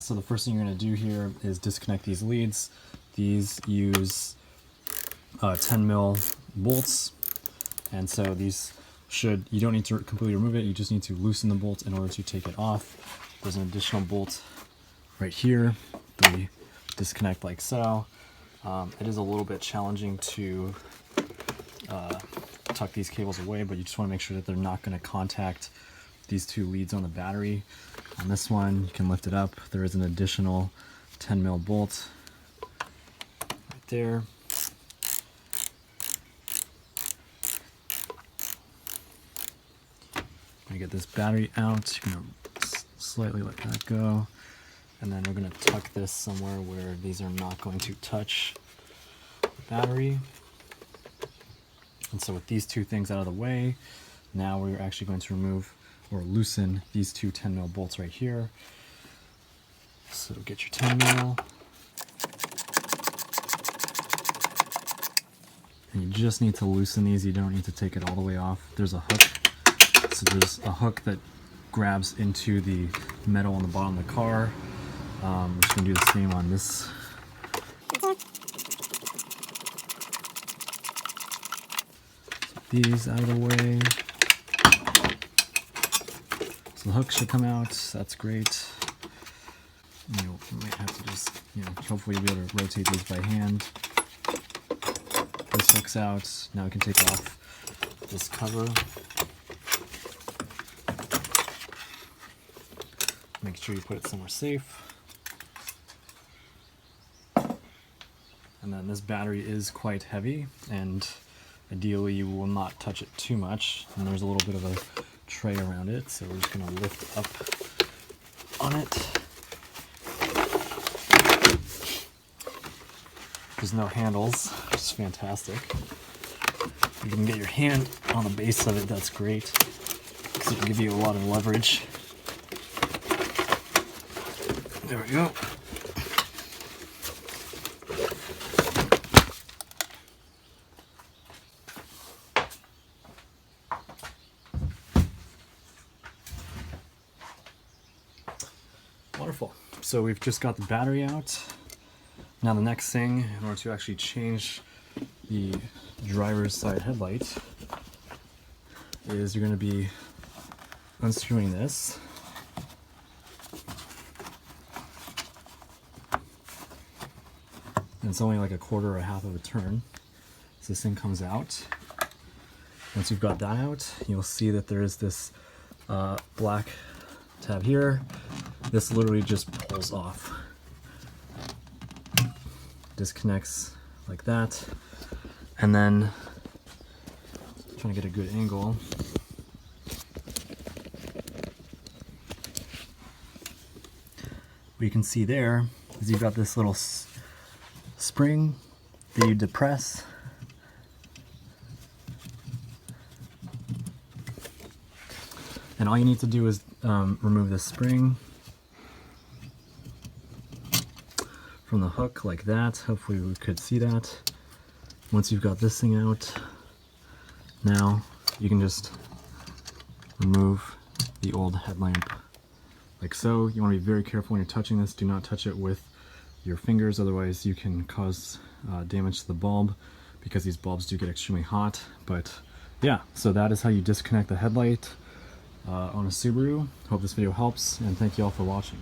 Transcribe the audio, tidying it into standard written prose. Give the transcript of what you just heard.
So the first thing you're going to do here is disconnect these leads. These use 10 mil bolts, and so these you don't need to completely remove it, you just need to loosen the bolt in order to take it off. There's an additional bolt right here that we disconnect like so. It is a little bit challenging to tuck these cables away, but you just want to make sure that they're not going to contact these two leads on the battery. On this one, you can lift it up. There is an additional 10 mil bolt right there. I'm gonna get this battery out. You're gonna slightly let that go, and then we're gonna tuck this somewhere where these are not going to touch the battery. And so with these two things out of the way, now we're actually going to remove or loosen these two 10 mil bolts right here. So get your 10 mil. And you just need to loosen these. You don't need to take it all the way off. There's a hook. So there's a hook that grabs into the metal on the bottom of the car. I'm just gonna do the same on this. These out of the way. So the hook should come out. That's great. You might have to just, hopefully you'll be able to rotate these by hand. This hook's out. Now we can take off this cover. Make sure you put it somewhere safe. And then this battery is quite heavy, and ideally you will not touch it too much. And there's a little bit of a tray around it, so we're just going to lift up on it. There's no handles, which is fantastic. If you can get your hand on the base of it, that's great, because it can give you a lot of leverage. There we go. Wonderful. So we've just got the battery out. Now the next thing, in order to actually change the driver's side headlight, is you're going to be unscrewing this. And it's only like a quarter or a half of a turn. So this thing comes out. Once you've got that out, you'll see that there is this black tab here. This literally just pulls off. Disconnects like that. And then, trying to get a good angle. What you can see there is you've got this little spring that you depress. And all you need to do is remove the spring from the hook like that. Hopefully we could see that. Once you've got this thing out, now you can just remove the old headlamp like so. You want to be very careful when you're touching this. Do not touch it with your fingers, otherwise you can cause damage to the bulb, because these bulbs do get extremely hot. But yeah, so that is how you disconnect the headlight on a Subaru. Hope this video helps, and thank you all for watching.